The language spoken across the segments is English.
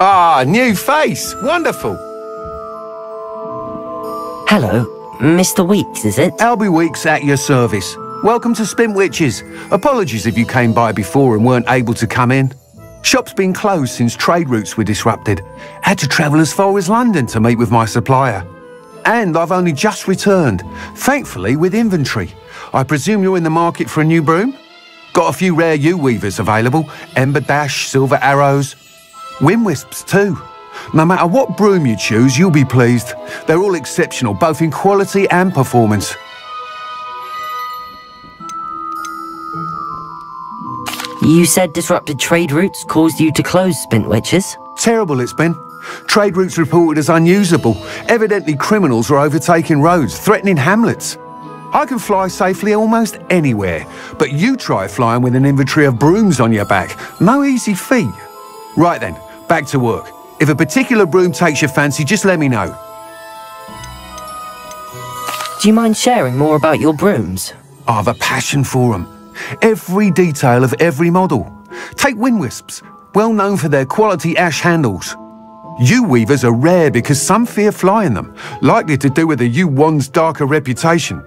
Ah, new face. Wonderful. Hello, Mr. Weeks, is it? Albie Weeks at your service. Welcome to Spintwitches. Apologies if you came by before and weren't able to come in. Shop's been closed since trade routes were disrupted. Had to travel as far as London to meet with my supplier. And I've only just returned, thankfully with inventory. I presume you're in the market for a new broom? Got a few rare U-weavers available. Ember Dash, Silver Arrows. Wind Wisps too. No matter what broom you choose, you'll be pleased. They're all exceptional, both in quality and performance. You said disrupted trade routes caused you to close Spintwitches? Terrible it's been. Trade routes reported as unusable. Evidently criminals are overtaking roads, threatening hamlets. I can fly safely almost anywhere, but you try flying with an inventory of brooms on your back. No easy feat. Right then, back to work. If a particular broom takes your fancy, just let me know. Do you mind sharing more about your brooms? I have a passion for them. Every detail of every model. Take Wind Wisps, well known for their quality ash handles. U-weavers are rare because some fear flying them, likely to do with the U-wand's darker reputation.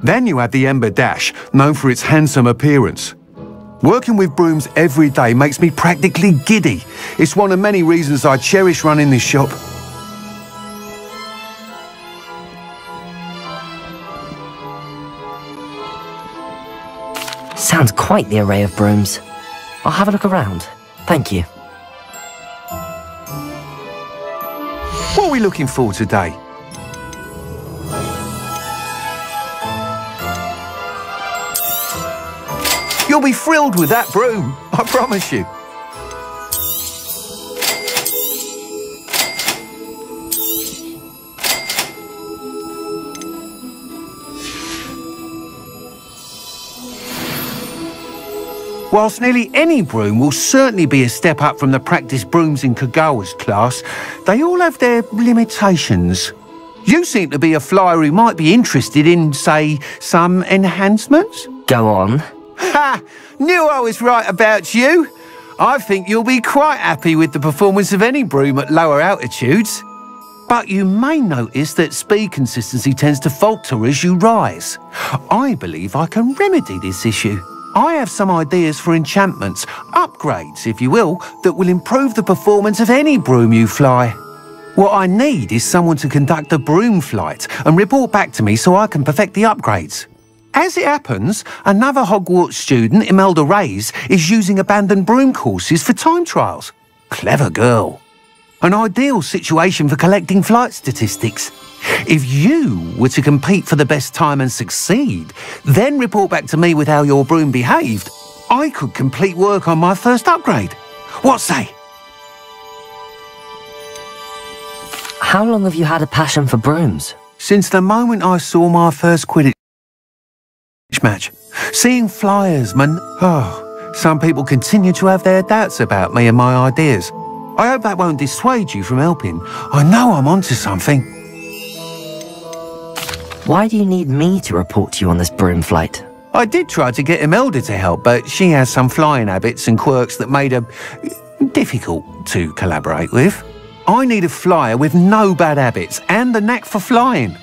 Then you have the Ember Dash, known for its handsome appearance. Working with brooms every day makes me practically giddy. It's one of many reasons I cherish running this shop. Sounds quite the array of brooms. I'll have a look around. Thank you. What are we looking for today? You'll be thrilled with that broom, I promise you. Whilst nearly any broom will certainly be a step up from the practice brooms in Kagawa's class, they all have their limitations. You seem to be a flyer who might be interested in, say, some enhancements? Go on. Ha! Knew I was right about you. I think you'll be quite happy with the performance of any broom at lower altitudes. But you may notice that speed consistency tends to falter as you rise. I believe I can remedy this issue. I have some ideas for enchantments, upgrades, if you will, that will improve the performance of any broom you fly. What I need is someone to conduct a broom flight and report back to me so I can perfect the upgrades. As it happens, another Hogwarts student, Imelda Reyes, is using abandoned broom courses for time trials. Clever girl. An ideal situation for collecting flight statistics. If you were to compete for the best time and succeed, then report back to me with how your broom behaved, I could complete work on my first upgrade. What say? How long have you had a passion for brooms? Since the moment I saw my first Quidditch match. Seeing flyers, man. Oh, some people continue to have their doubts about me and my ideas. I hope that won't dissuade you from helping. I know I'm onto something. Why do you need me to report to you on this broom flight? I did try to get Imelda to help, but she has some flying habits and quirks that made her difficult to collaborate with. I need a flyer with no bad habits and the knack for flying.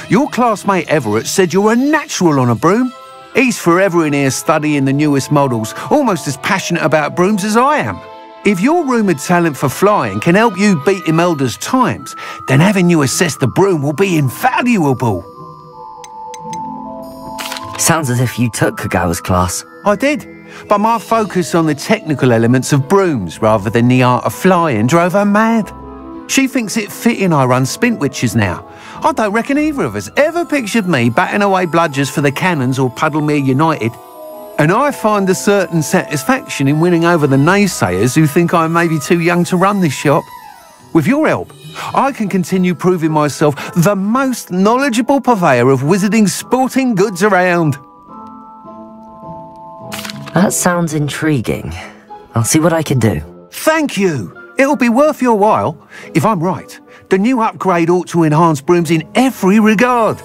Your classmate Everett said you're a natural on a broom. He's forever in here studying the newest models, almost as passionate about brooms as I am. If your rumoured talent for flying can help you beat Imelda's times, then having you assess the broom will be invaluable. Sounds as if you took Kagawa's class. I did, but my focus on the technical elements of brooms rather than the art of flying drove her mad. She thinks it fitting I run Spintwitches now. I don't reckon either of us ever pictured me batting away bludgers for the Cannons or Puddlemere United. And I find a certain satisfaction in winning over the naysayers who think I may be too young to run this shop. With your help, I can continue proving myself the most knowledgeable purveyor of wizarding sporting goods around. That sounds intriguing. I'll see what I can do. Thank you. It'll be worth your while. If I'm right, the new upgrade ought to enhance brooms in every regard.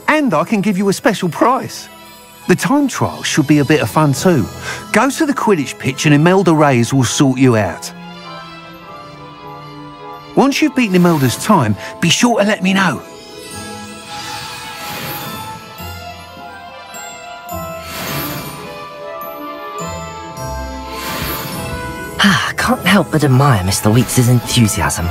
And I can give you a special price. The time trial should be a bit of fun too. Go to the Quidditch pitch and Imelda Reyes will sort you out. Once you've beaten Imelda's time, be sure to let me know. I can't help but admire Mr. Weeks' enthusiasm.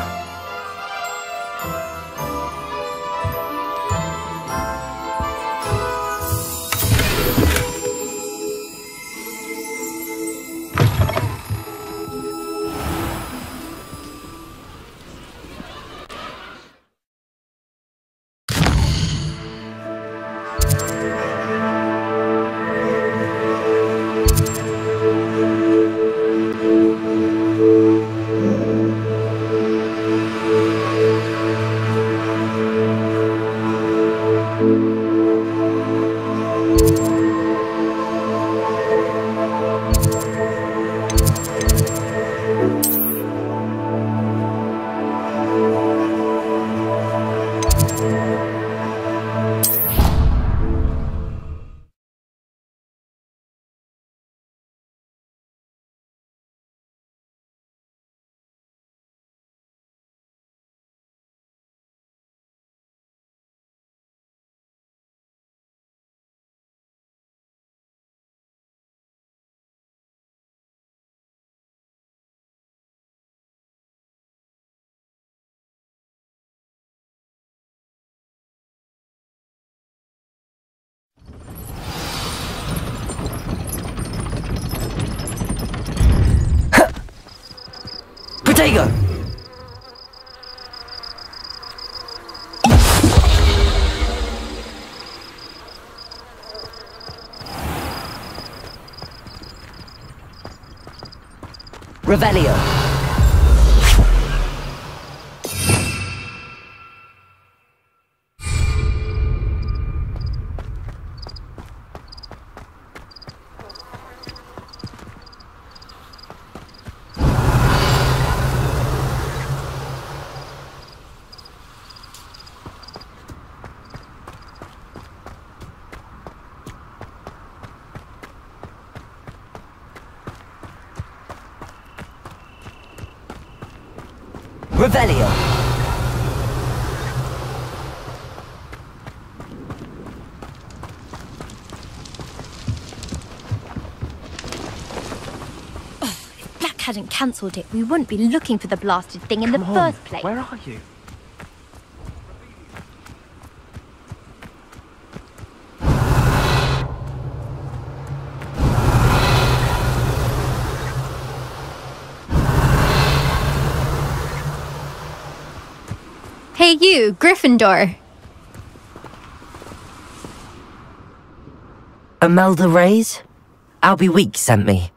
Protego! Revelio. Revelio. If Black hadn't cancelled it, we wouldn't be looking for the blasted thing in the first place. Where are you? Hey you, Gryffindor. Imelda Reyes? Albie Weeks sent me.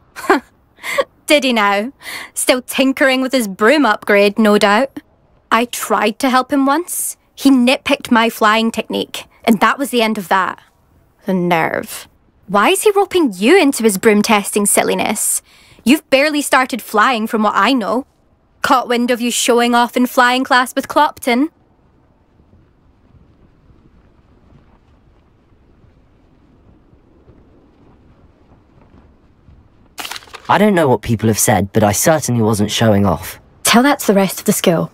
Did he now? Still tinkering with his broom upgrade, no doubt. I tried to help him once. He nitpicked my flying technique, and that was the end of that. The nerve. Why is he roping you into his broom testing silliness? You've barely started flying from what I know. Caught wind of you showing off in flying class with Clopton. I don't know what people have said, but I certainly wasn't showing off. Tell that to the rest of the school.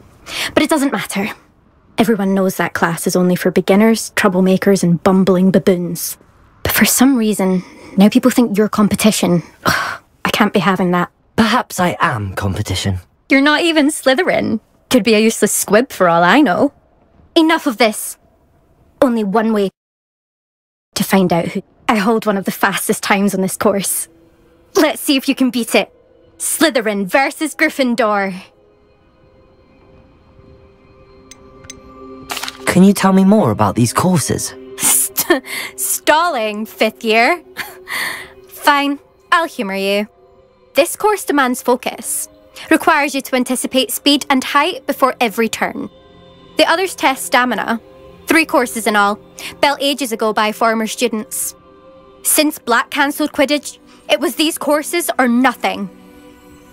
But it doesn't matter. Everyone knows that class is only for beginners, troublemakers, and bumbling baboons. But for some reason, now people think you're competition. Ugh, I can't be having that. Perhaps I am competition. You're not even Slytherin. Could be a useless squib for all I know. Enough of this. Only one way to find out who. I hold one of the fastest times on this course. Let's see if you can beat it. Slytherin versus Gryffindor. Can you tell me more about these courses? Stalling, 5th year. Fine, I'll humour you. This course demands focus. Requires you to anticipate speed and height before every turn. The others test stamina. 3 courses in all, built ages ago by former students. Since Black cancelled Quidditch, it was these courses or nothing.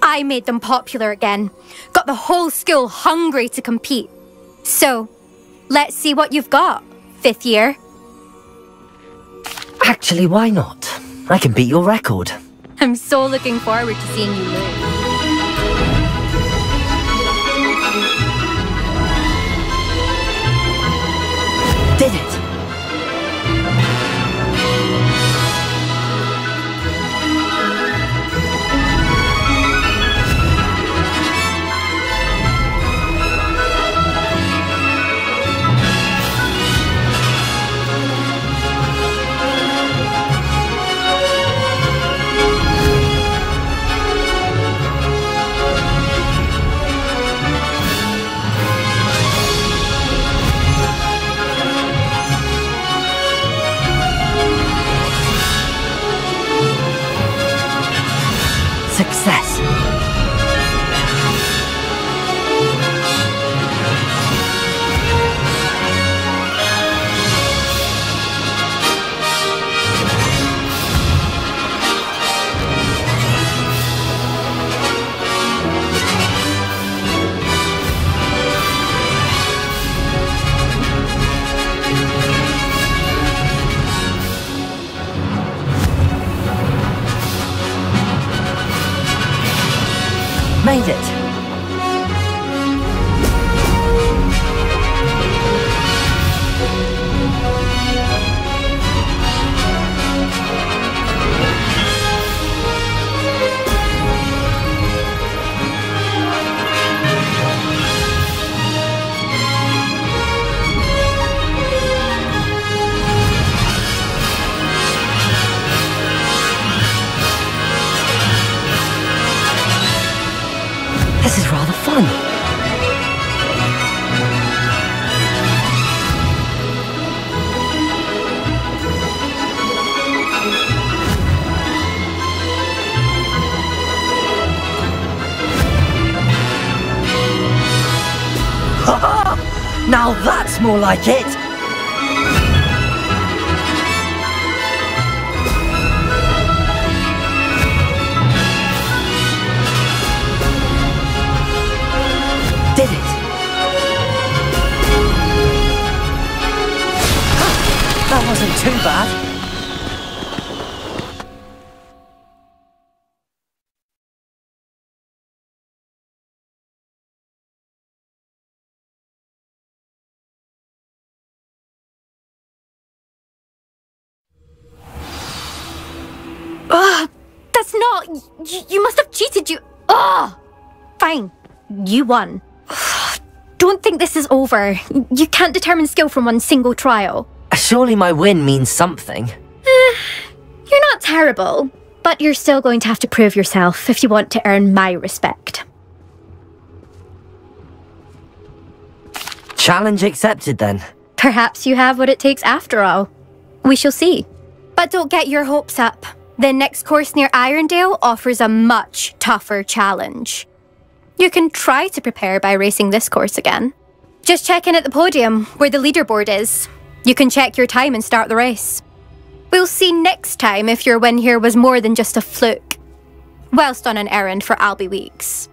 I made them popular again. Got the whole school hungry to compete. So, let's see what you've got, 5th year. Actually, why not? I can beat your record. I'm so looking forward to seeing you lose. it. This is rather fun. Now that's more like it. Did it? That wasn't too bad. That's not... You must have cheated, you... Fine. You won. Don't think this is over. You can't determine skill from one single trial. Surely my win means something. You're not terrible, but you're still going to have to prove yourself if you want to earn my respect. Challenge accepted then. Perhaps you have what it takes after all. We shall see. But don't get your hopes up. The next course near Irondale offers a much tougher challenge. You can try to prepare by racing this course again. Just check in at the podium, where the leaderboard is. You can check your time and start the race. We'll see next time if your win here was more than just a fluke, whilst on an errand for Albie Weeks.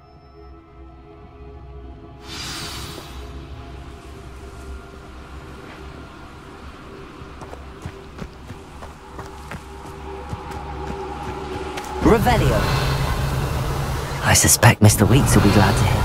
Revelio. I suspect Mr. Weeks will be glad to hear.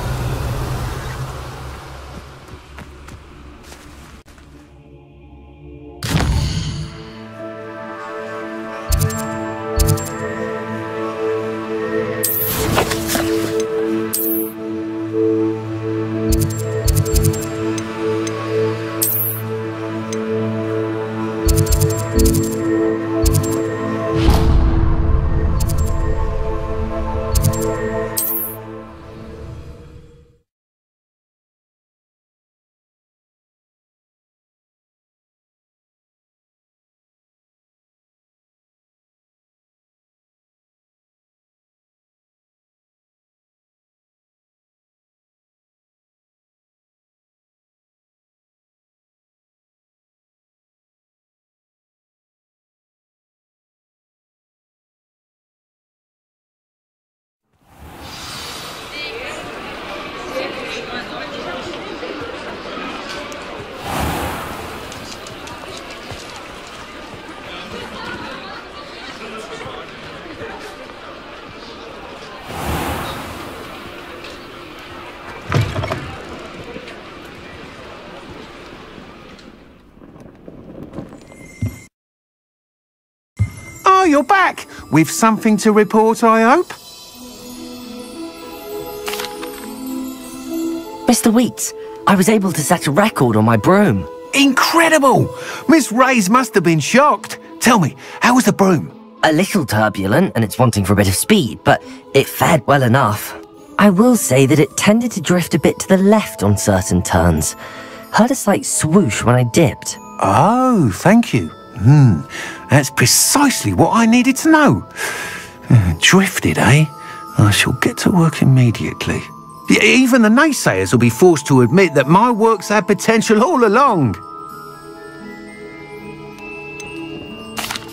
Oh, you're back! With something to report, I hope? Mr. Weeks, I was able to set a record on my broom. Incredible! Miss Reyes must have been shocked. Tell me, how was the broom? A little turbulent, and it's wanting for a bit of speed, but it fared well enough. I will say that it tended to drift a bit to the left on certain turns. Heard a slight swoosh when I dipped. Oh, thank you. That's precisely what I needed to know. Drifted, eh? I shall get to work immediately. Even the naysayers will be forced to admit that my work's had potential all along.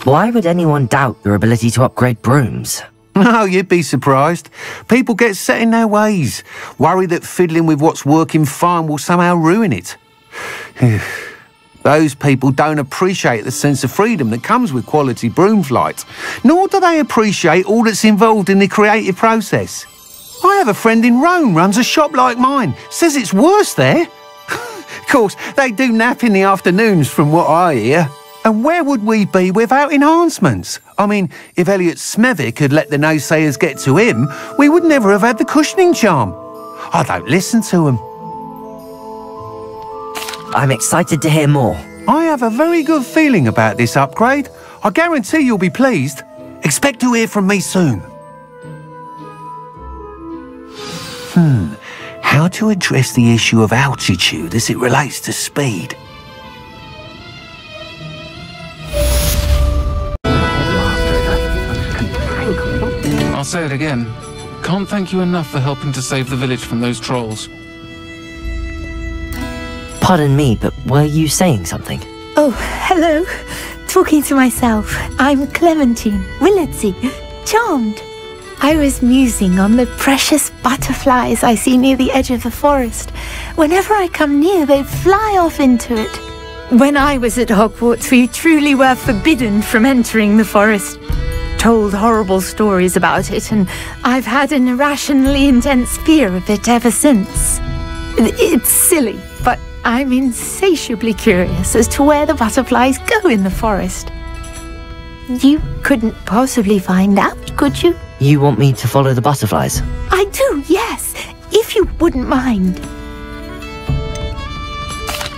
Why would anyone doubt your ability to upgrade brooms? Oh, you'd be surprised. People get set in their ways, worry that fiddling with what's working fine will somehow ruin it. Those people don't appreciate the sense of freedom that comes with quality broom flight, nor do they appreciate all that's involved in the creative process. I have a friend in Rome runs a shop like mine. Says it's worse there. Of course, they do nap in the afternoons from what I hear. And where would we be without enhancements? I mean, if Elliot Smethwick had let the naysayers get to him, we would never have had the cushioning charm. I don't listen to him. I'm excited to hear more. I have a very good feeling about this upgrade. I guarantee you'll be pleased. Expect to hear from me soon. How to address the issue of altitude as it relates to speed? I'll say it again. Can't thank you enough for helping to save the village from those trolls. Pardon me, but were you saying something? Oh, hello. Talking to myself. I'm Clementine Willardsey. Charmed. I was musing on the precious butterflies I see near the edge of the forest. Whenever I come near, they fly off into it. When I was at Hogwarts, we truly were forbidden from entering the forest. Told horrible stories about it, and I've had an irrationally intense fear of it ever since. It's silly, but I'm insatiably curious as to where the butterflies go in the forest. You couldn't possibly find out, could you? You want me to follow the butterflies? I do, yes, if you wouldn't mind.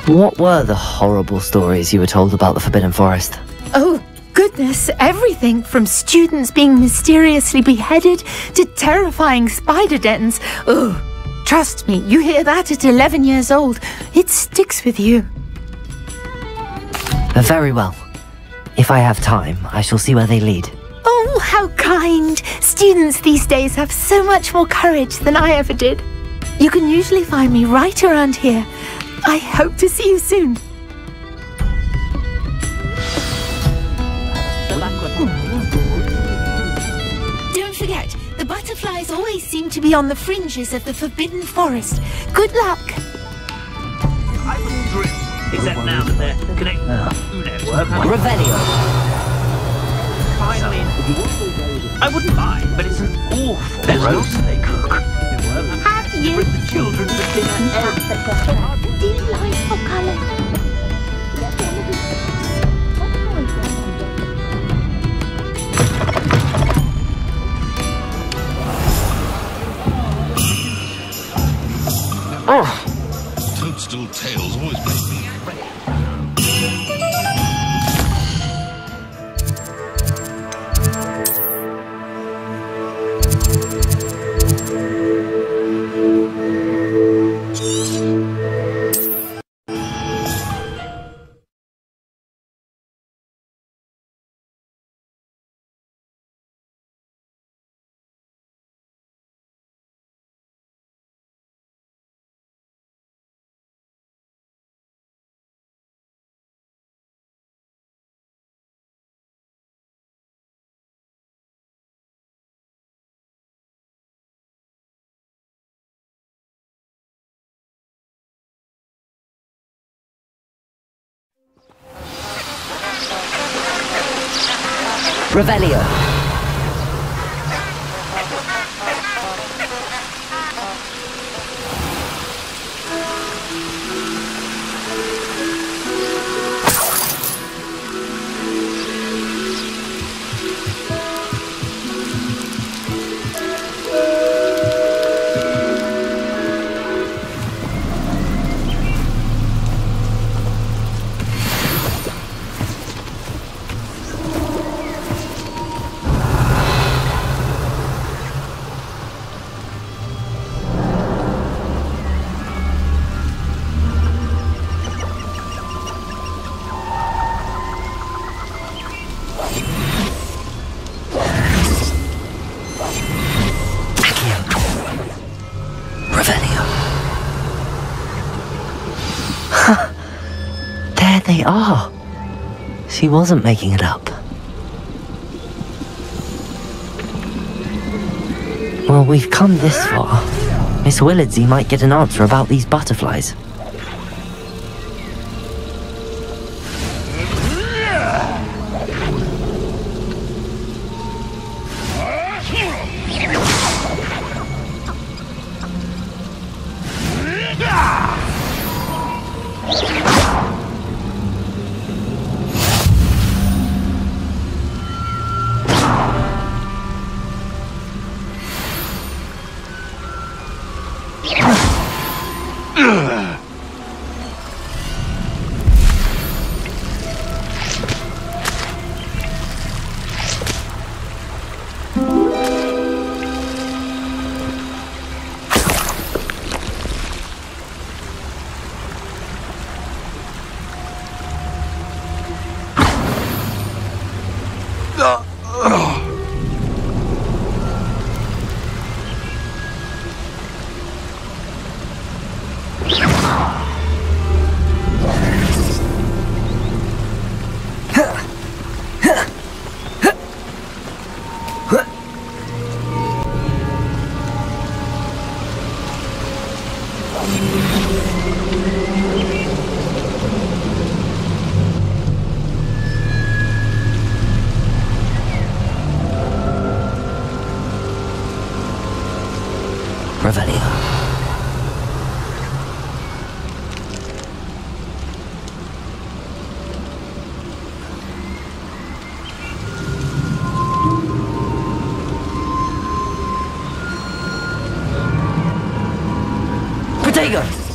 What were the horrible stories you were told about the Forbidden Forest? Oh, goodness, everything from students being mysteriously beheaded to terrifying spider dens. Oh, trust me, you hear that at 11 years old, it sticks with you. Very well. If I have time, I shall see where they lead. Oh, how kind! Students these days have so much more courage than I ever did. You can usually find me right around here. I hope to see you soon. Don't forget, the butterflies always seem to be on the fringes of the Forbidden Forest. Good luck! I wouldn't drill, except now that they're connected to the network. Revelio! I wouldn't mind, but it's an awful roast they cook. Have you? Bring the children to dinner. Delightful colours. Toadstool tails always make me Revelio! There they are. She wasn't making it up. Well, we've come this far. Miss Willardsey might get an answer about these butterflies. Revelio. Protego!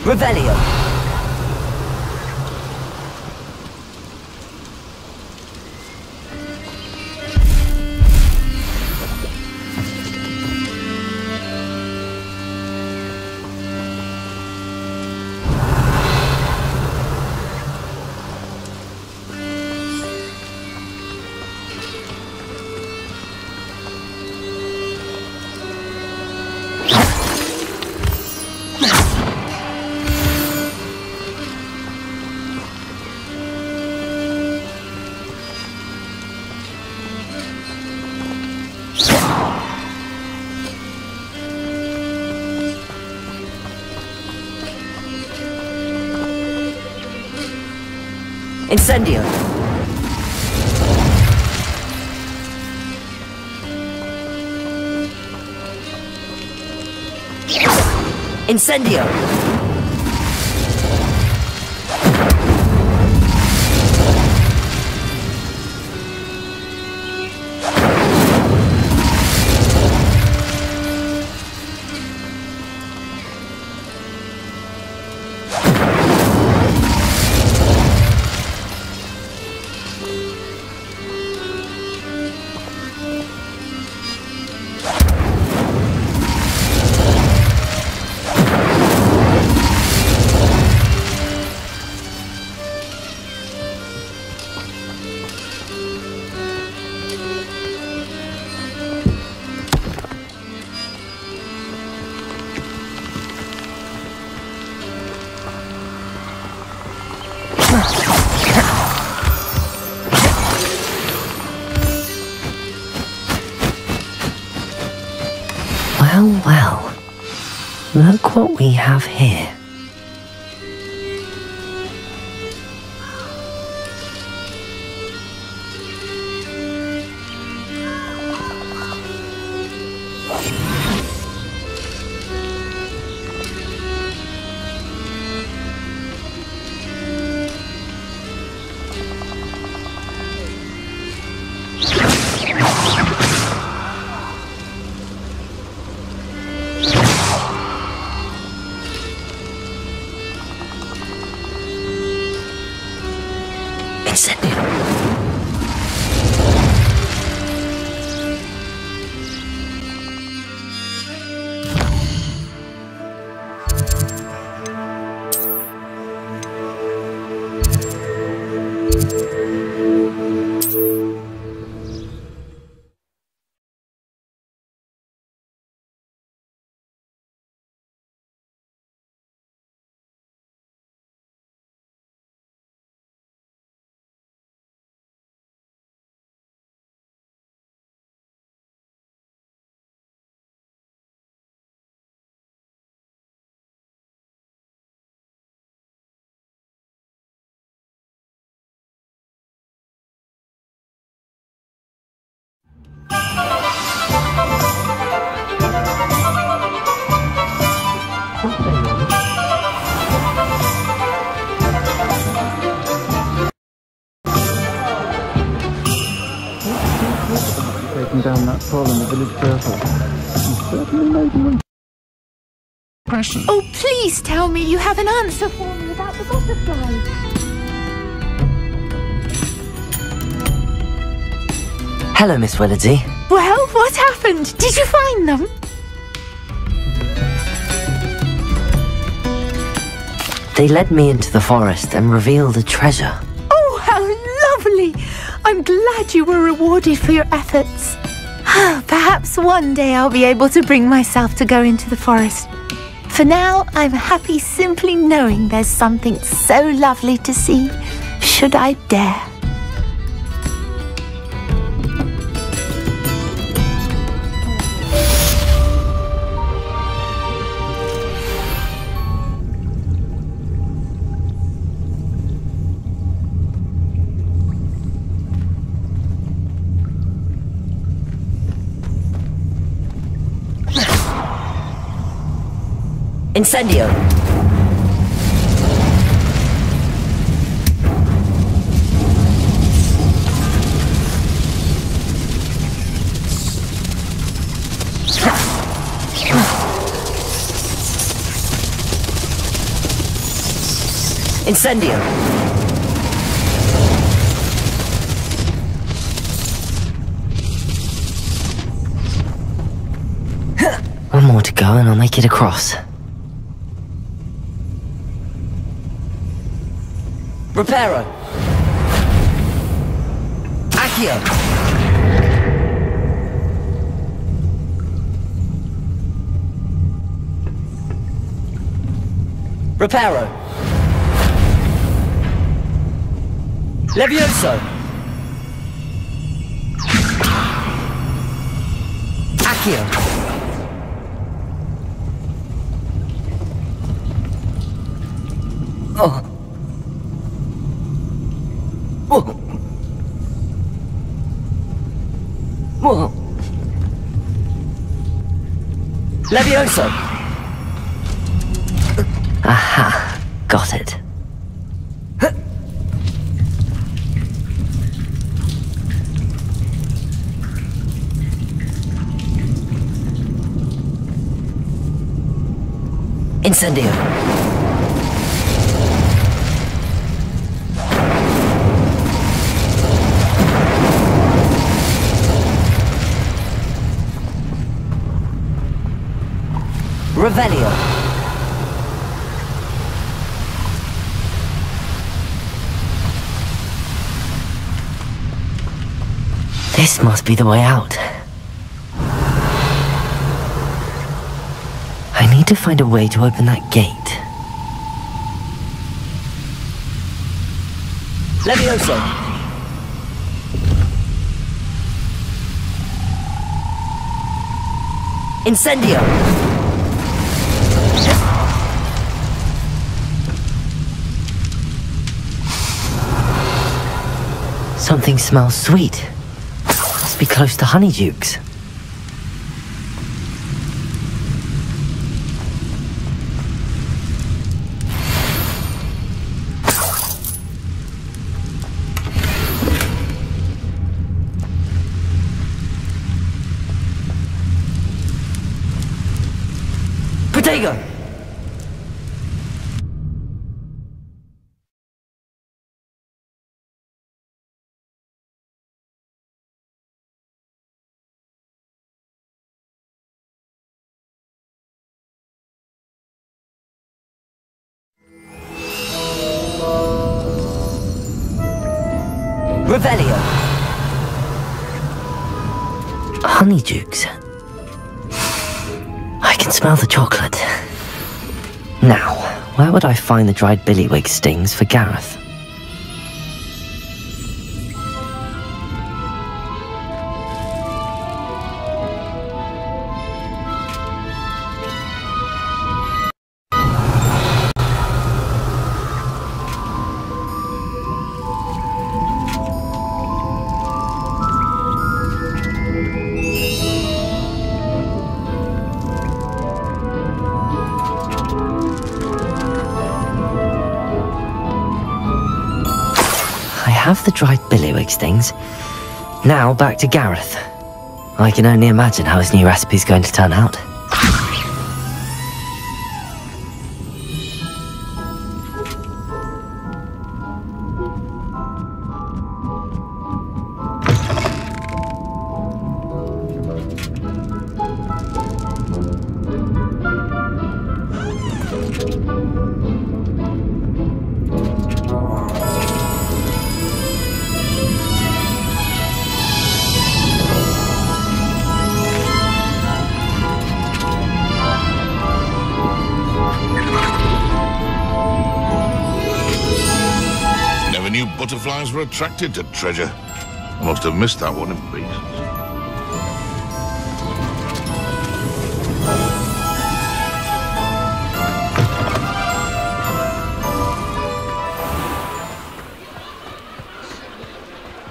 Revelio. Incendio. Incendio. Well, well. Look what we have here. Taking down that troll in the village circle. You certainly made an impression. Oh, please tell me you have an answer for me about the butterflies. Hello, Miss Willardsy. Well, what happened? Did you find them? They led me into the forest and revealed a treasure. Oh, how lovely! I'm glad you were rewarded for your efforts. Perhaps one day I'll be able to bring myself to go into the forest. For now, I'm happy simply knowing there's something so lovely to see, should I dare. Incendio! Incendio! One more to go and I'll make it across. Reparo! Accio! Reparo! Levioso! Accio! Oh! Whoa. Whoa. Levioso! Aha, got it. Incendio! Revelio. This must be the way out. I need to find a way to open that gate. Levioso. Incendio. Something smells sweet. Must be close to Honeydukes. Protego! Revelio. Honeydukes. I can smell the chocolate. Now, where would I find the dried billywig stings for Gareth? have the dried billywigs things. Now back to Gareth. I can only imagine how his new recipe's going to turn out. Butterflies were attracted to treasure. I must have missed that one in pieces.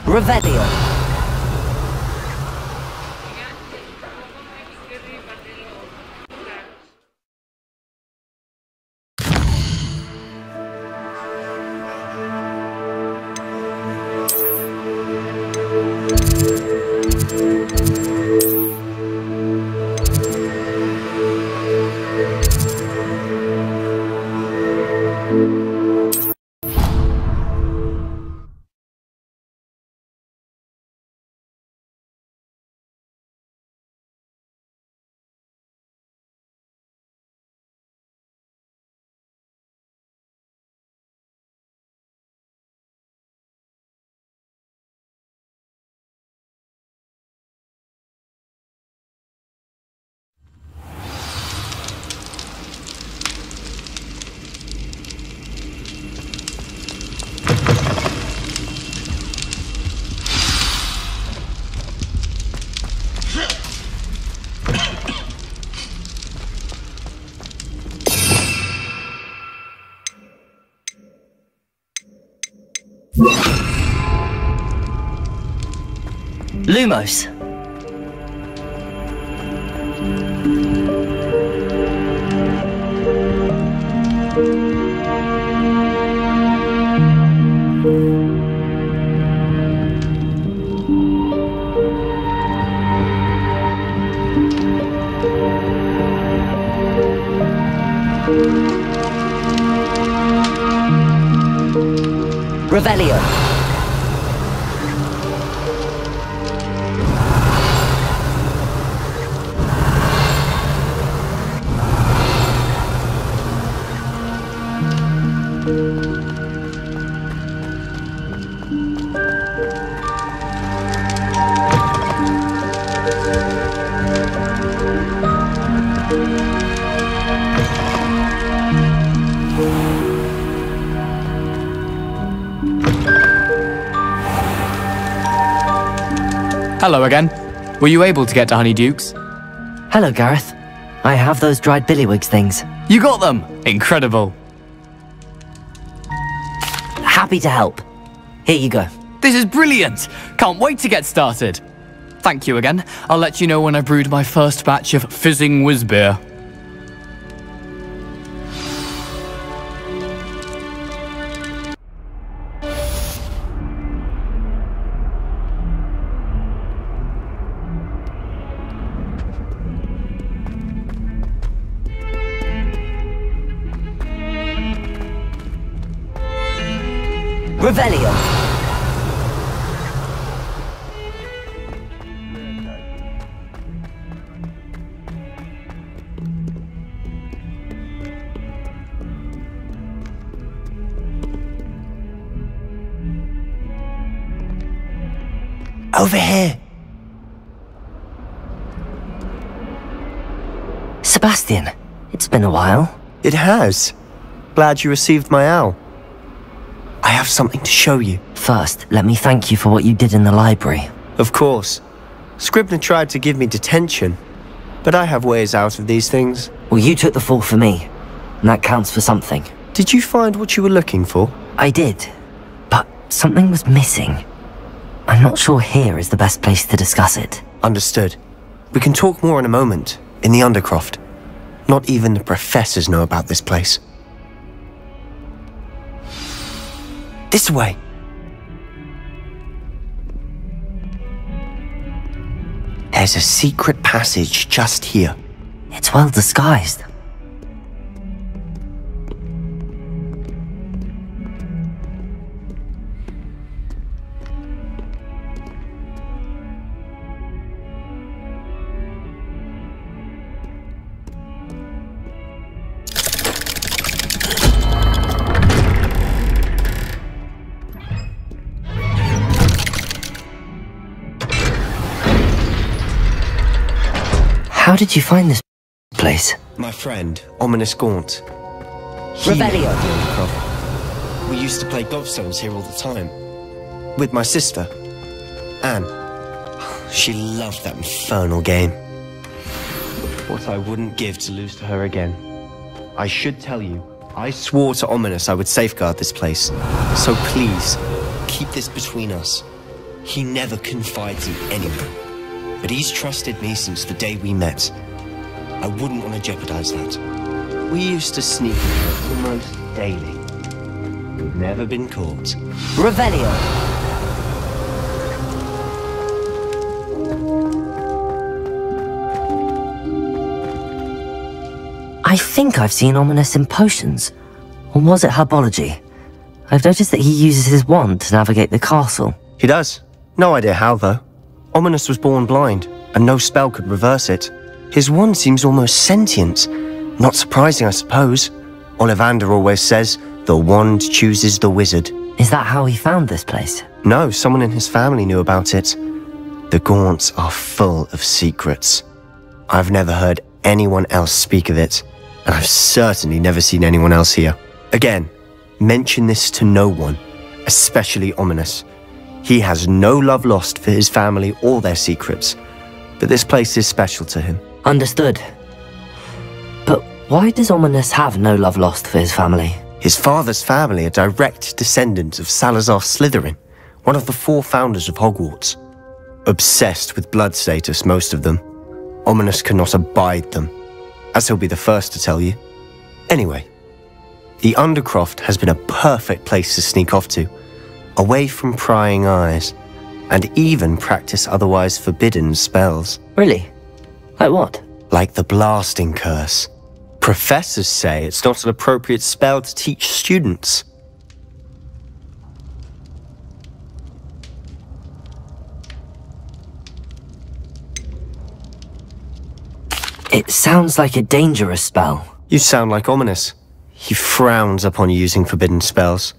Revelio. Lumos. Revelio. Hello again. Were you able to get to Honeydukes? Hello, Gareth. I have those dried billywigs things. You got them! Incredible. Happy to help. Here you go. This is brilliant! Can't wait to get started. Thank you again. I'll let you know when I've brewed my first batch of fizzing whiz beer. Revelio. Over here. Sebastian, it's been a while. It has. Glad you received my owl. I have something to show you. First, let me thank you for what you did in the library. Of course. Scribner tried to give me detention, but I have ways out of these things. Well, you took the fall for me, and that counts for something. Did you find what you were looking for? I did, but something was missing. I'm not sure here is the best place to discuss it. Understood. We can talk more in a moment, in the Undercroft. Not even the professors know about this place. This way. There's a secret passage just here. It's well disguised. How did you find this place? My friend, Ominous Gaunt. Revelio. We used to play gobstones here all the time. With my sister, Anne. She loved that infernal game. What I wouldn't give to lose to her again. I should tell you, I swore to Ominous I would safeguard this place. So please, keep this between us. He never confides in anyone. But he's trusted me since the day we met. I wouldn't want to jeopardize that. We used to sneak in here almost daily. We've never been caught. Revelio. I think I've seen Ominous in potions. Or was it herbology? I've noticed that he uses his wand to navigate the castle. He does. No idea how, though. Ominous was born blind, and no spell could reverse it. His wand seems almost sentient. Not surprising, I suppose. Ollivander always says, the wand chooses the wizard. Is that how he found this place? No, someone in his family knew about it. The Gaunts are full of secrets. I've never heard anyone else speak of it, and I've certainly never seen anyone else here. Again, mention this to no one, especially Ominous. He has no love lost for his family or their secrets, but this place is special to him. Understood. But why does Ominous have no love lost for his family? His father's family are direct descendants of Salazar Slytherin, one of the 4 founders of Hogwarts. Obsessed with blood status, most of them. Ominous cannot abide them, as he'll be the first to tell you. Anyway, the Undercroft has been a perfect place to sneak off to, away from prying eyes, and even practice otherwise forbidden spells. Really? Like what? Like the blasting curse. Professors say it's not an appropriate spell to teach students. It sounds like a dangerous spell. You sound like Ominous. He frowns upon using forbidden spells.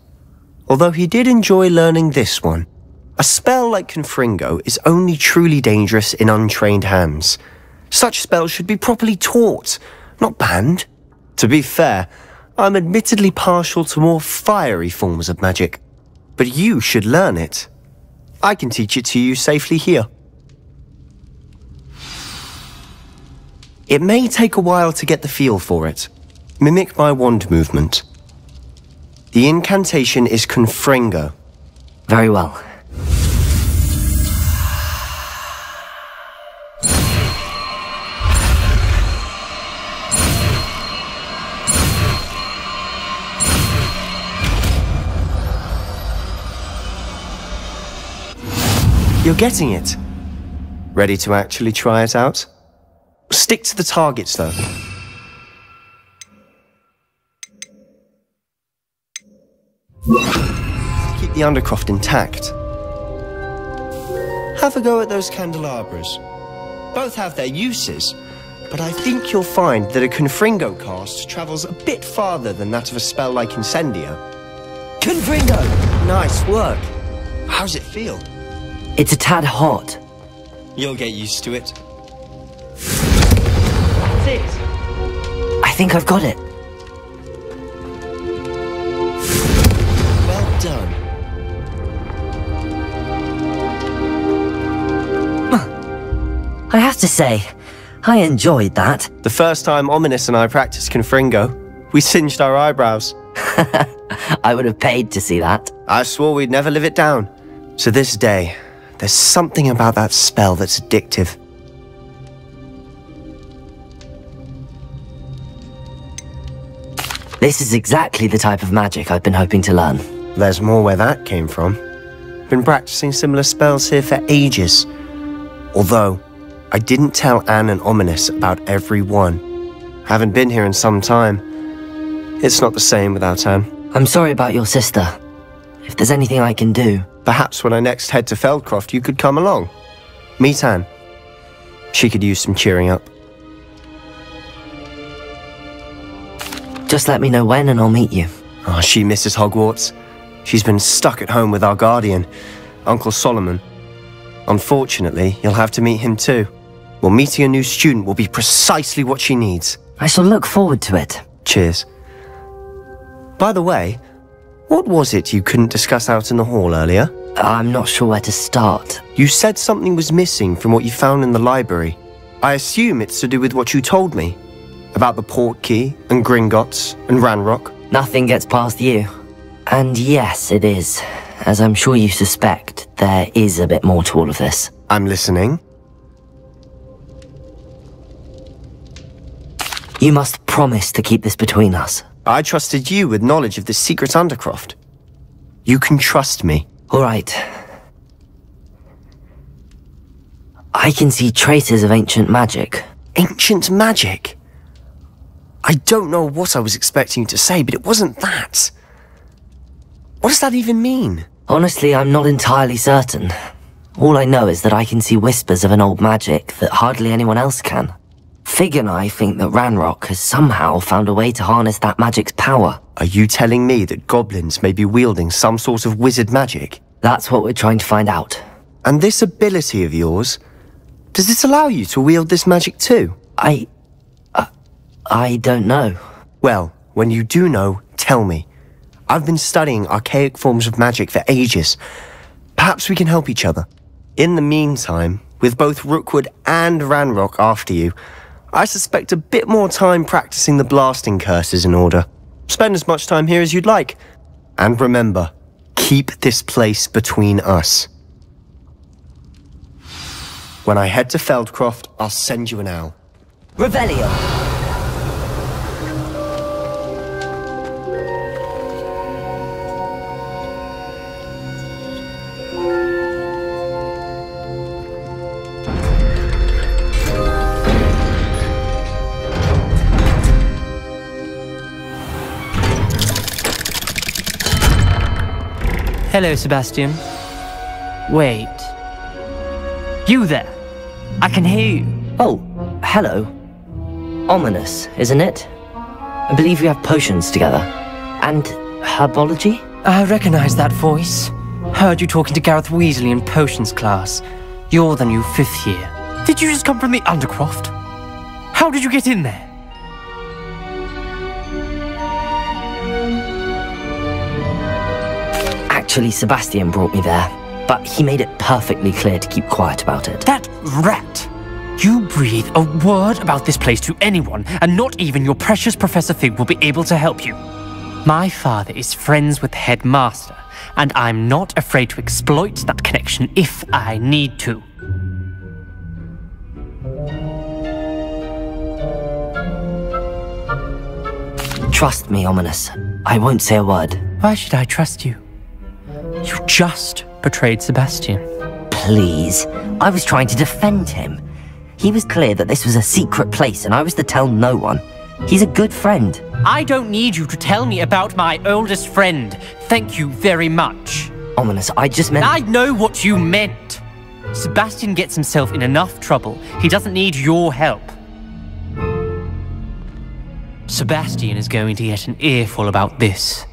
Although he did enjoy learning this one. A spell like Confringo is only truly dangerous in untrained hands. Such spells should be properly taught, not banned. To be fair, I'm admittedly partial to more fiery forms of magic. But you should learn it. I can teach it to you safely here. It may take a while to get the feel for it. Mimic my wand movement. The incantation is Confringo. Very well. You're getting it. Ready to actually try it out? Stick to the targets, though. Keep the Undercroft intact. Have a go at those candelabras. Both have their uses, but I think you'll find that a Confringo cast travels a bit farther than that of a spell like Incendio. Confringo! Nice work. How's it feel? It's a tad hot. You'll get used to it. That's it. I think I've got it. Well done. I have to say, I enjoyed that. The first time Ominous and I practiced Confringo, we singed our eyebrows. I would have paid to see that. I swore we'd never live it down. To this day, there's something about that spell that's addictive. This is exactly the type of magic I've been hoping to learn. There's more where that came from. Been practicing similar spells here for ages. Although, I didn't tell Anne and Ominous about every one. Haven't been here in some time. It's not the same without Anne. I'm sorry about your sister. If there's anything I can do... Perhaps when I next head to Feldcroft, you could come along. Meet Anne. She could use some cheering up. Just let me know when and I'll meet you. Oh, she misses Hogwarts. She's been stuck at home with our guardian, Uncle Solomon. Unfortunately, you'll have to meet him too. Well, meeting a new student will be precisely what she needs. I shall look forward to it. Cheers. By the way, what was it you couldn't discuss out in the hall earlier? I'm not sure where to start. You said something was missing from what you found in the library. I assume it's to do with what you told me. About the Portkey, and Gringotts, and Ranrock. Nothing gets past you. And yes, it is. As I'm sure you suspect, there is a bit more to all of this. I'm listening. You must promise to keep this between us. I trusted you with knowledge of the secret Undercroft. You can trust me. All right. I can see traces of ancient magic. Ancient magic? I don't know what I was expecting you to say, but it wasn't that. What does that even mean? Honestly, I'm not entirely certain. All I know is that I can see whispers of an old magic that hardly anyone else can. Fig and I think that Ranrock has somehow found a way to harness that magic's power. Are you telling me that goblins may be wielding some sort of wizard magic? That's what we're trying to find out. And this ability of yours, does it allow you to wield this magic too? I don't know. Well, when you do know, tell me. I've been studying archaic forms of magic for ages. Perhaps we can help each other. In the meantime, with both Rookwood and Ranrock after you, I suspect a bit more time practicing the blasting curse is in order. Spend as much time here as you'd like. And remember, keep this place between us. When I head to Feldcroft, I'll send you an owl. Revelio! Hello, Sebastian. Wait. You there? I can hear you. Oh, hello. Ominous, isn't it? I believe we have potions together. And herbology? I recognize that voice. Heard you talking to Gareth Weasley in potions class. You're the new 5th year. Did you just come from the Undercroft? How did you get in there? Actually, Sebastian brought me there, but he made it perfectly clear to keep quiet about it. That rat! You breathe a word about this place to anyone, and not even your precious Professor Fig will be able to help you. My father is friends with the headmaster, and I'm not afraid to exploit that connection if I need to. Trust me, Ominous. I won't say a word. Why should I trust you? You just betrayed Sebastian. Please. I was trying to defend him. He was clear that this was a secret place and I was to tell no one. He's a good friend. I don't need you to tell me about my oldest friend. Thank you very much. Ominous, I just meant... I know what you meant. Sebastian gets himself in enough trouble. He doesn't need your help. Sebastian is going to get an earful about this.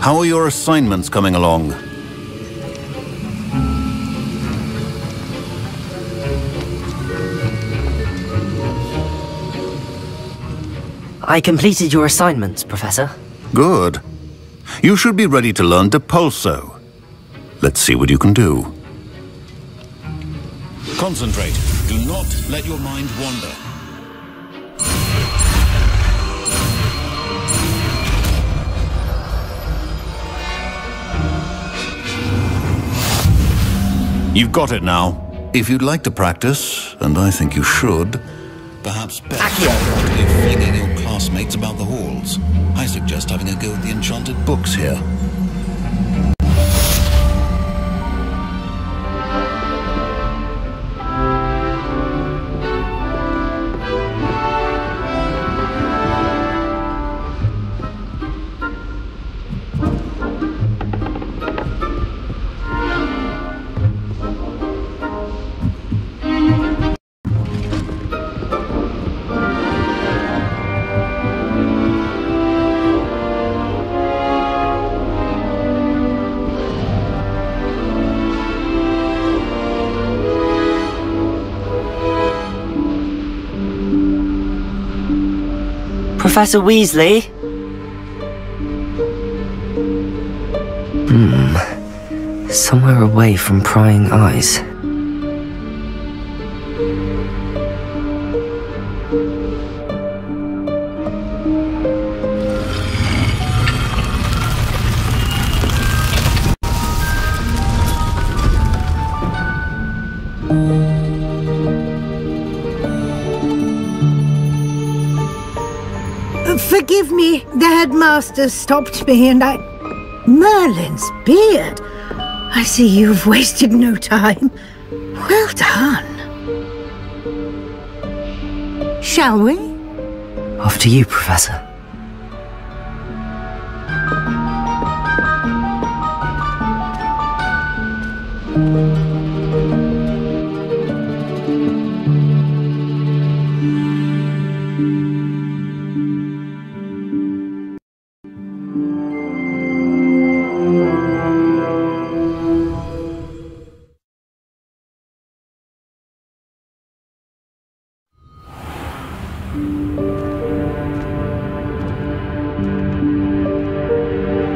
How are your assignments coming along? I completed your assignments, Professor. Good. You should be ready to learn Depulso. Let's see what you can do. Concentrate. Do not let your mind wander. You've got it now. If you'd like to practice, and I think you should, perhaps best if flinging your classmates about the halls. I suggest having a go at the enchanted books here. Professor Weasley? Somewhere away from prying eyes. Forgive me, the headmaster stopped me and I... Merlin's beard! I see you've wasted no time. Well done. Shall we? Off to you, Professor.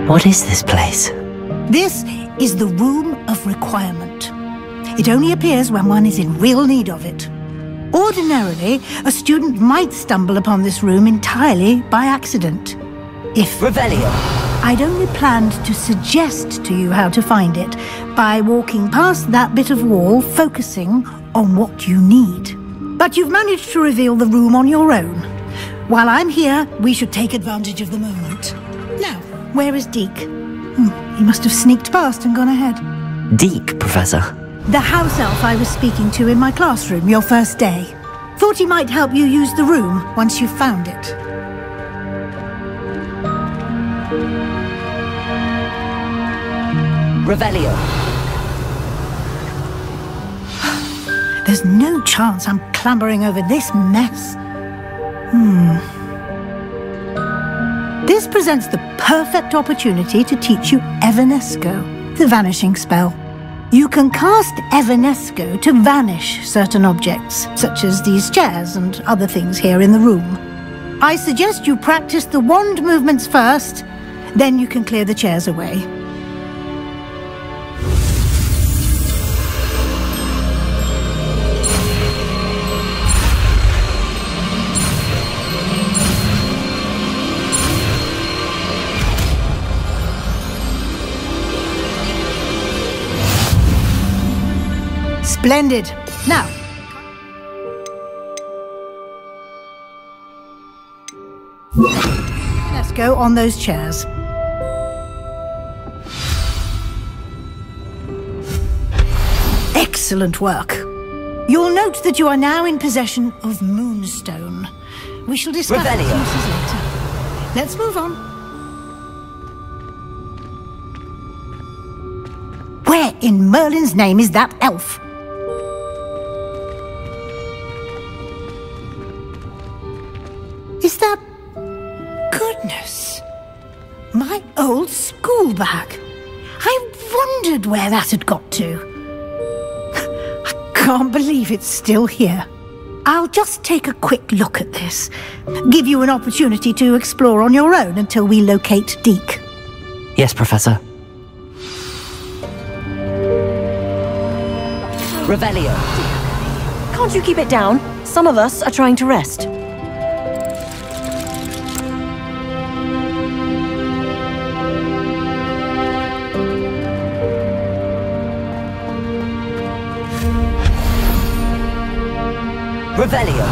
What is this place? This is the Room of Requirement. It only appears when one is in real need of it. Ordinarily, a student might stumble upon this room entirely by accident. If... Revelio! I'd only planned to suggest to you how to find it by walking past that bit of wall, focusing on what you need. But you've managed to reveal the room on your own. While I'm here, we should take advantage of the moment. Now, where is Deke? He must have sneaked past and gone ahead. Deke, Professor? The house elf I was speaking to in my classroom your first day. Thought he might help you use the room once you've found it. Revelio. There's no chance I'm clambering over this mess. This presents the perfect opportunity to teach you Evanesco, the vanishing spell. You can cast Evanesco to vanish certain objects, such as these chairs and other things here in the room. I suggest you practice the wand movements first, then you can clear the chairs away. Splendid. Now, let's go on those chairs. Excellent work. You'll note that you are now in possession of Moonstone. We shall discuss its uses later. Let's move on. Where in Merlin's name is that elf? Is that... Goodness! My old school bag. I wondered where that had got to. I can't believe it's still here. I'll just take a quick look at this. Give you an opportunity to explore on your own until we locate Deke. Yes, Professor. Revelio. Can't you keep it down? Some of us are trying to rest. Revelio.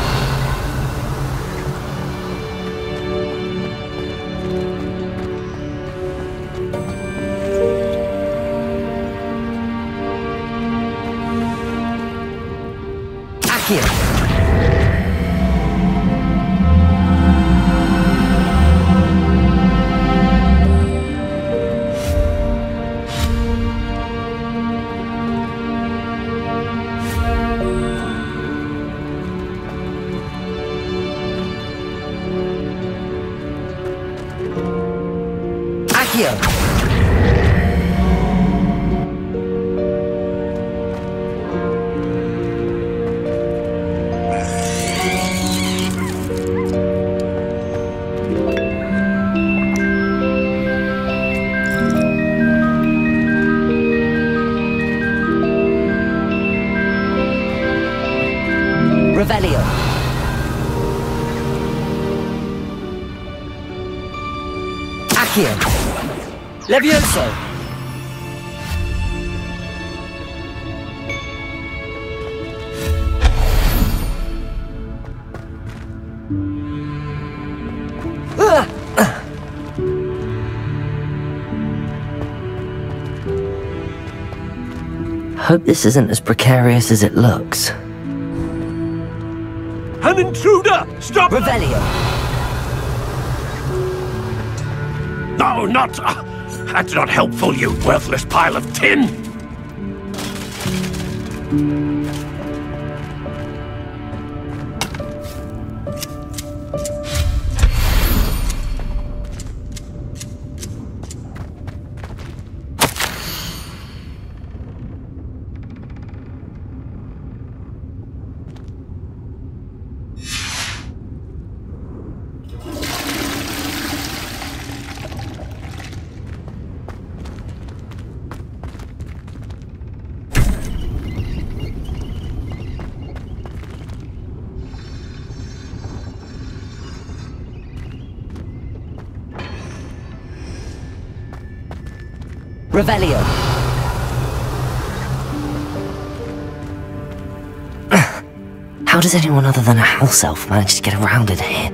Accio. Revelio. Accio. Levioso. Hope this isn't as precarious as it looks. An intruder! Stop! Revelio. No, not... that's not helpful, you worthless pile of tin! Revelio. How does anyone other than a house elf manage to get around in here?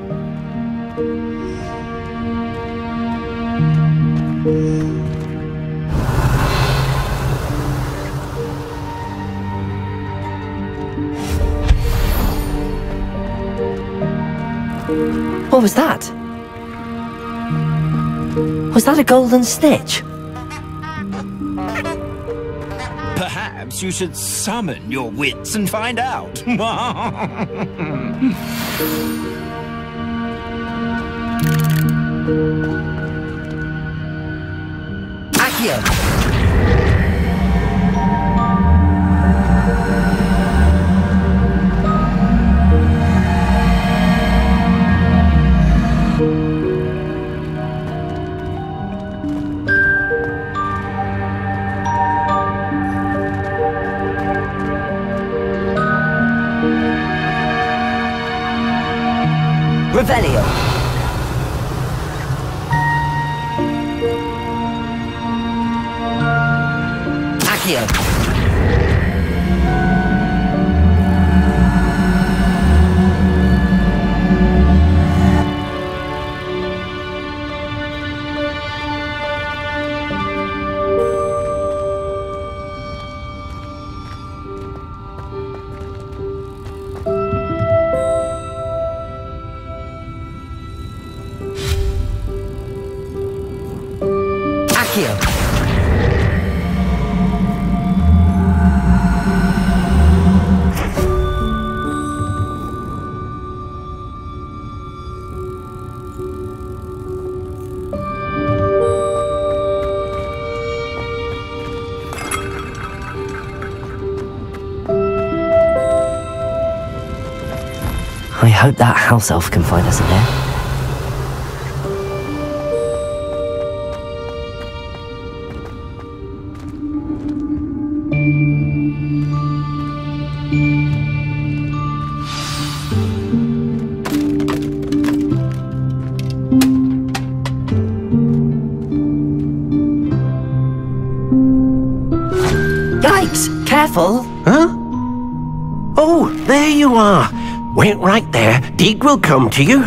What was that? Was that a golden snitch? Perhaps you should summon your wits and find out. Accio. Revelio. Accio. I hope that house elf can find us in there. Yikes! Careful! Huh? Oh, there you are. Wait right there. Deke will come to you.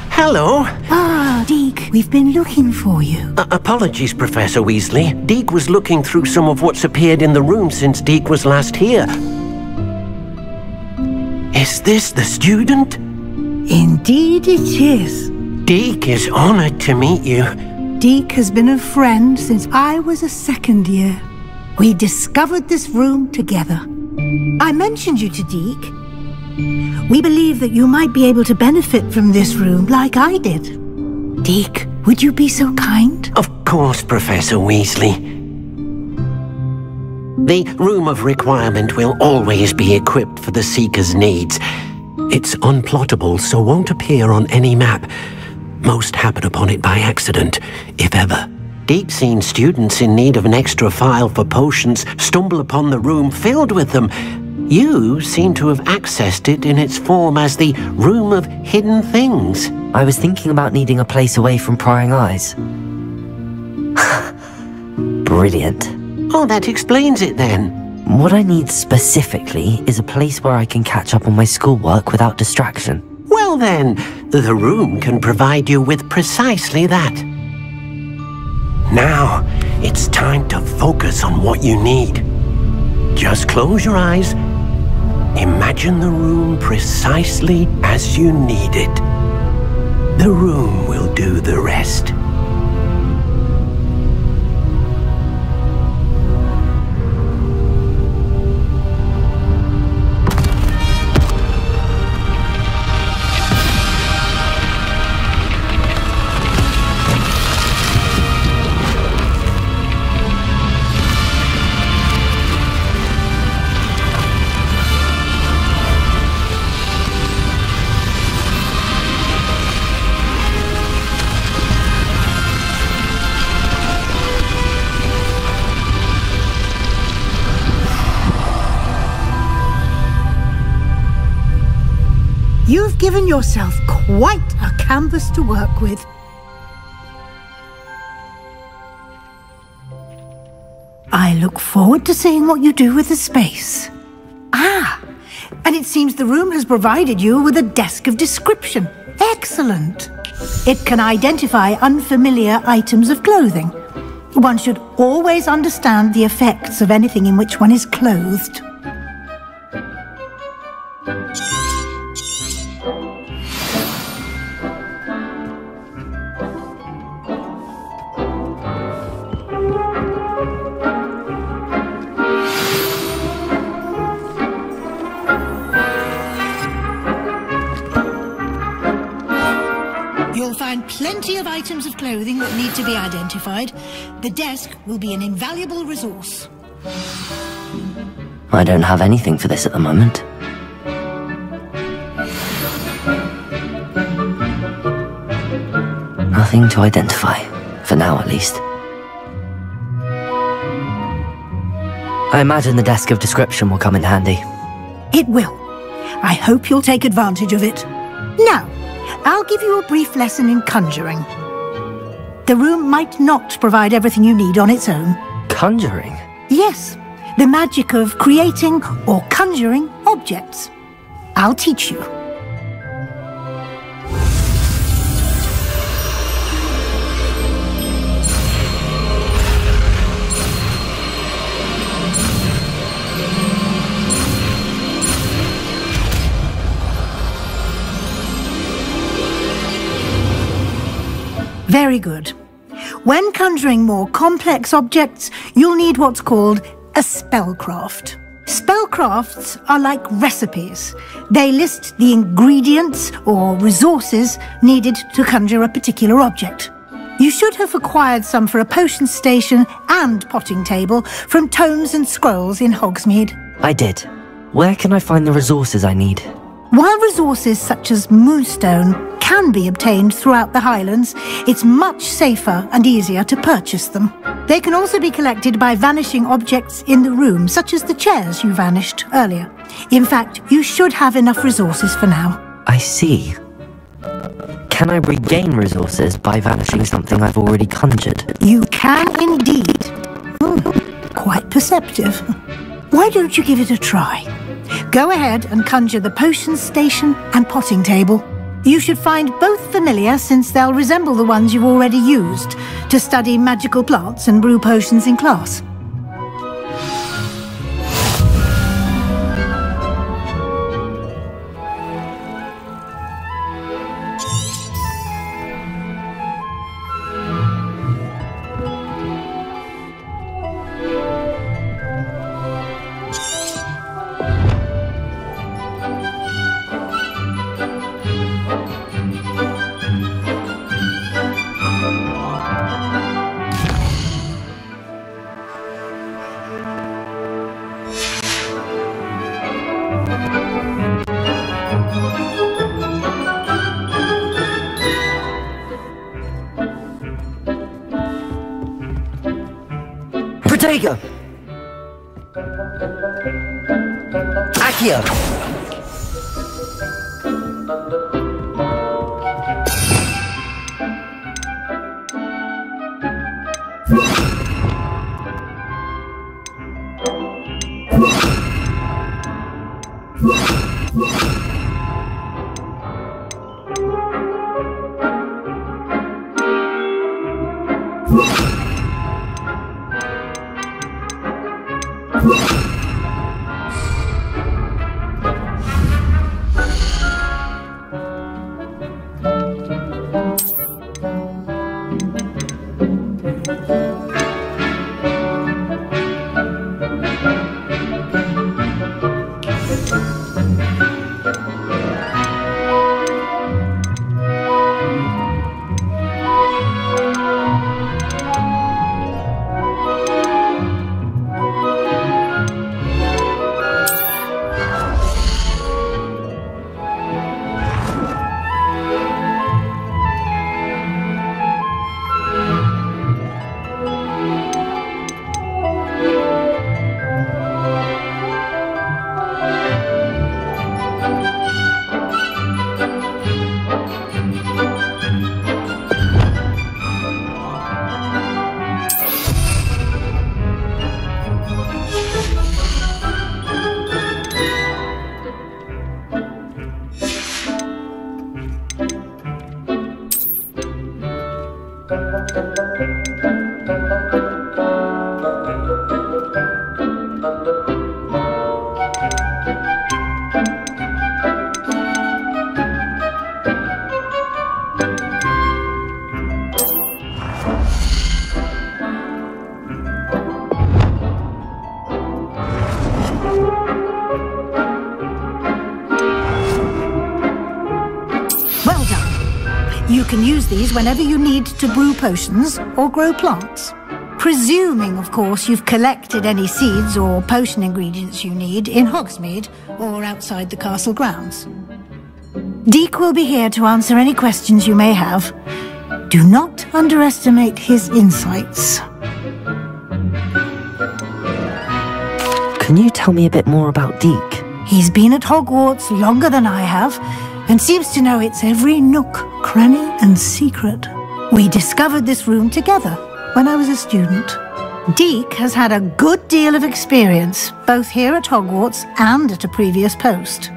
Hello. Ah, Deke, we've been looking for you. Apologies, Professor Weasley. Deke was looking through some of what's appeared in the room since Deke was last here. Is this the student? Indeed it is. Deke is honored to meet you. Deke has been a friend since I was a second year. We discovered this room together. I mentioned you to Deke. We believe that you might be able to benefit from this room like I did. Deke, would you be so kind? Of course, Professor Weasley. The Room of Requirement will always be equipped for the Seeker's needs. It's unplottable, so won't appear on any map. Most happen upon it by accident, if ever. Deke's seen students in need of an extra file for potions stumble upon the room filled with them. You seem to have accessed it in its form as the Room of Hidden Things. I was thinking about needing a place away from prying eyes. Brilliant. Oh, that explains it then. What I need specifically is a place where I can catch up on my schoolwork without distraction. Well then, the room can provide you with precisely that. Now, it's time to focus on what you need. Just close your eyes. Imagine the room precisely as you need it. The room will do the rest. You've given yourself quite a canvas to work with. I look forward to seeing what you do with the space. Ah, and it seems the room has provided you with a desk of description. Excellent. It can identify unfamiliar items of clothing. One should always understand the effects of anything in which one is clothed. You'll find plenty of items of clothing that need to be identified. The desk will be an invaluable resource. I don't have anything for this at the moment. Nothing to identify, for now at least. I imagine the desk of description will come in handy. It will. I hope you'll take advantage of it. Now, I'll give you a brief lesson in conjuring. The room might not provide everything you need on its own. Conjuring? Yes, the magic of creating or conjuring objects. I'll teach you. Very good. When conjuring more complex objects, you'll need what's called a spellcraft. Spellcrafts are like recipes. They list the ingredients or resources needed to conjure a particular object. You should have acquired some for a potion station and potting table from tomes and scrolls in Hogsmeade. I did. Where can I find the resources I need? While resources such as moonstone can be obtained throughout the Highlands, it's much safer and easier to purchase them. They can also be collected by vanishing objects in the room, such as the chairs you vanished earlier. In fact, you should have enough resources for now. I see. Can I regain resources by vanishing something I've already conjured? You can indeed. Quite perceptive. Why don't you give it a try? Go ahead and conjure the potion station and potting table. You should find both familiar, since they'll resemble the ones you've already used to study magical plants and brew potions in class. Protego! Accio! You can use these whenever you need to brew potions or grow plants. Presuming, of course, you've collected any seeds or potion ingredients you need in Hogsmeade or outside the castle grounds. Deke will be here to answer any questions you may have. Do not underestimate his insights. Can you tell me a bit more about Deke? He's been at Hogwarts longer than I have, and seems to know its every nook, cranny, and secret. We discovered this room together when I was a student. Deke has had a good deal of experience, both here at Hogwarts and at a previous post.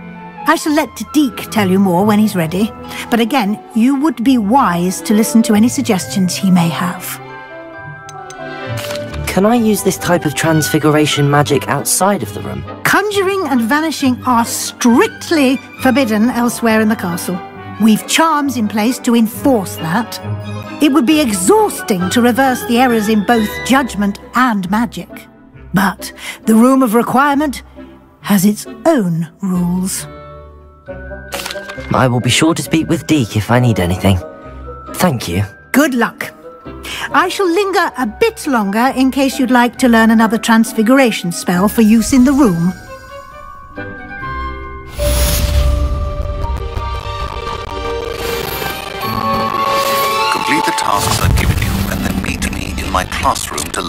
I shall let Deke tell you more when he's ready, but again, you would be wise to listen to any suggestions he may have. Can I use this type of transfiguration magic outside of the room? Conjuring and vanishing are strictly forbidden elsewhere in the castle. We've charms in place to enforce that. It would be exhausting to reverse the errors in both judgment and magic. But the Room of Requirement has its own rules. I will be sure to speak with Deke if I need anything. Thank you. Good luck. I shall linger a bit longer in case you'd like to learn another transfiguration spell for use in the room. Complete the tasks I've given you and then meet me in my classroom to learn.